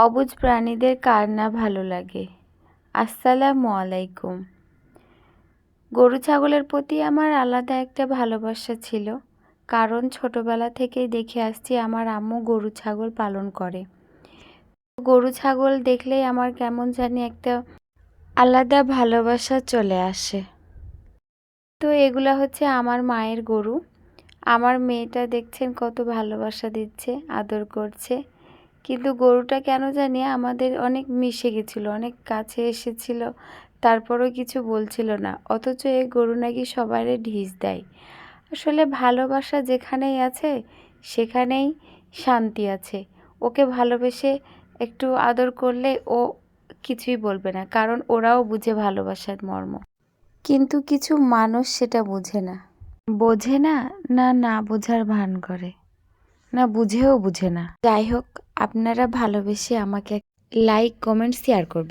অবুঝ প্রাণীদের কার না ভালো লাগে। আসসালামু আলাইকুম। গরু ছাগলের প্রতি আমার আলাদা একটা ভালোবাসা ছিল, কারণ ছোটবেলা থেকেই দেখে আসছি আমার আম্মু গরু ছাগল পালন করে। গরু ছাগল দেখলেই আমার কেমন জানি একটা আলাদা ভালোবাসা চলে আসে। তো এগুলা হচ্ছে আমার মায়ের গরু। আমার মেয়েটা দেখছেন কত ভালোবাসা দিচ্ছে, আদর করছে। কিন্তু গরুটা কেন জানি আমাদের অনেক মিশে গেছিল, অনেক কাছে এসেছিল, তারপরও কিছু বলছিল না। অথচ এই গরু নাকি সবাইরে ঢিস দেয়। আসলে ভালোবাসা যেখানেই আছে সেখানেই শান্তি আছে। ওকে ভালোবেসে একটু আদর করলে ও কিছুই বলবে না, কারণ ওরাও বুঝে ভালোবাসার মর্ম। কিন্তু কিছু মানুষ সেটা বোঝে না। বোঝে না, না বোঝার ভান করে, না বুঝেও বুঝে না। যাই হোক, আপনারা ভালোবেসে আমাকে লাইক, কমেন্ট, শেয়ার করবেন।